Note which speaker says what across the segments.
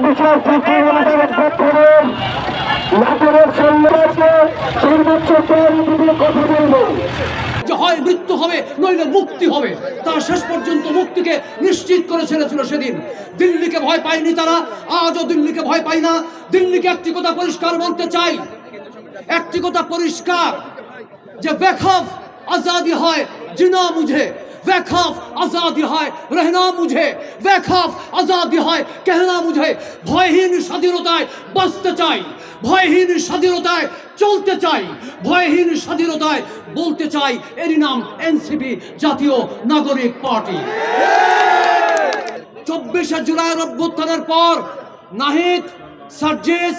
Speaker 1: বিশেষ সচিব আমাদের করেন নাটোরের সৈন্যদেরকে সর্বোচ্চ প্রায়োরিটি কথা বলবো
Speaker 2: যে হয় মৃত্যু হবে নইলে মুক্তি হবে। তারা শেষ পর্যন্ত মুক্তিকে নিশ্চিত করে ছেড়েছিল সেদিন। দিল্লিকে ভয় পায়নি তারা, আজও দিল্লিকে ভয় পায় না। দিল্লিকে একটি কথা পরিষ্কার বলতে চাই, একটি কথা পরিষ্কার, যে বেখৌফ আজাদি হয় জিনা মুঝে, বেখৌফ আজাদি হয় রহনা মুঝে, বেখৌফ আজাদি হয় कहना মুঝে। ভয়হীন স্বাধীনতায় বাঁচতে চাই, ভয়হীন স্বাধীনতায় চলতে চাই, ভয়হীন স্বাধীনতায় বলতে চাই এরই নাম এনসিপি, জাতীয় নাগরিক পার্টি। 24শে জুলাইয়ের অভ্যুত্থানের পর নাহিদ, সার্জিস,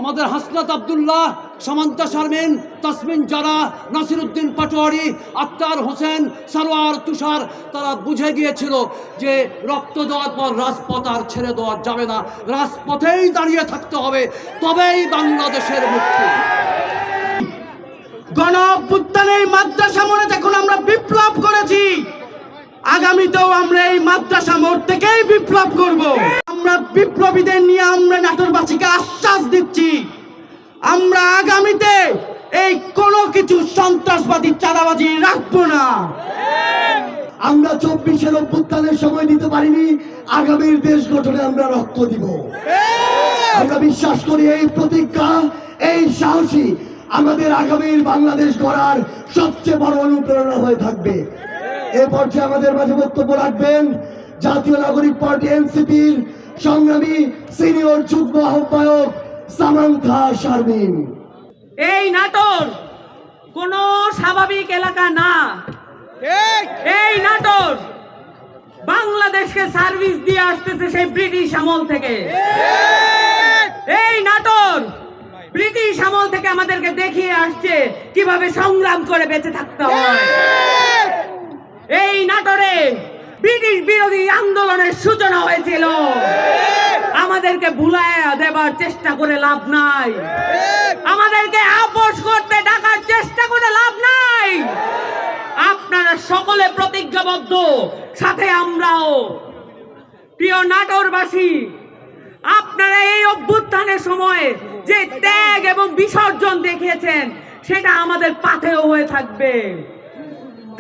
Speaker 2: আমাদের হাসনাত আব্দুল্লাহ, সামান্তা শারমিন, তাসমিন জারা, নাসিরউদ্দিন পাটোয়ারি, আক্তার হোসেন, সারোয়ার তুষার, তারা বুঝে গিয়েছিল যে রক্ত দেওয়ার পর রাজপথ আর ছেড়ে দেওয়া যাবে না, রাজপথেই দাঁড়িয়ে থাকতে হবে, তবেই বাংলাদেশের মুক্তি।
Speaker 3: গণ অভ্যুত্থানের মাদ্রাসা মোড়ে যখন আমরা বিপ্লব করেছি, আগামীতেও আমরা এই মাদ্রাসা মোড় থেকেই বিপ্লব করব। আমরা বিপ্লবীদের নিয়ে আমরা নাটোরবাসীকে আশ্বাস দিচ্ছি, আমরা আগামীতে এই কোনো কিছু সন্ত্রাসবাদী চাঁদাবাজি রাখবো না।
Speaker 1: আমরা 24-এর অভ্যুত্থানের সময় দিতে পারিনি, আগামীর দেশ গঠনে আমরা রক্ত দিব। আমরা বিশ্বাস করি এই প্রতিজ্ঞা, এই সাহসী আমাদের আগামীর বাংলাদেশ গড়ার সবচেয়ে বড় অনুপ্রেরণা হয়ে থাকবে। এ পর্যায়ে আমাদের মাঝে বক্তব্য রাখবেন জাতীয় নাগরিক পার্টি এনসিপির সংগ্রামী সিনিয়র যুগ্ম আহ্বায়ক সামান্থা শারমিন।
Speaker 3: এই নাটোর কোনো স্বাভাবিক এলাকা না, এই নাটোর বাংলাদেশকে সার্ভিস দিয়ে আসতেছে সেই ব্রিটিশ আমল থেকে। এই নাটোর ব্রিটিশ আমল থেকে আমাদেরকে দেখিয়ে আসছে কিভাবে সংগ্রাম করে বেঁচে থাকতে হয়। এই নাটোরে ব্রিটিশ বিরোধী আন্দোলনের সূচনা হয়েছিল, আমাদেরকে ভুলাইয়া দেবার চেষ্টা করে লাভ নাই, আমাদেরকে আপোষ করতে ডাকার চেষ্টা করে লাভ নাই। আপনারা সকলে প্রতিজ্ঞাবদ্ধ, সাথে আমরাও। প্রিয় নাটোরবাসী, আপনারা এই অভ্যুত্থানের সময় যে ত্যাগ এবং বিসর্জন দেখিয়েছেন সেটা আমাদের পাথেয় হয়ে থাকবে,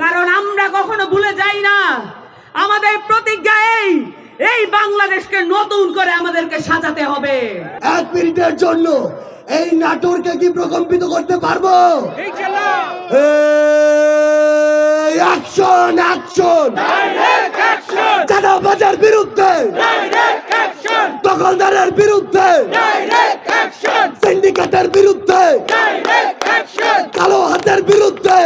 Speaker 3: কারণ আমরা কখনো ভুলে যাই না। আমাদের প্রতিজ্ঞা এই বাংলাদেশকে নতুন করে আমাদেরকে সাজাতে হবে।
Speaker 1: 1 মিনিটের জন্য এই নাটোরকে কি প্রকম্পিত করতে পারবো? অ্যাকশন অ্যাকশন, চাঁদাবাজের বিরুদ্ধে, দখলদারের বিরুদ্ধে, সিন্ডিকেটের বিরুদ্ধে, কালো হাতের বিরুদ্ধে,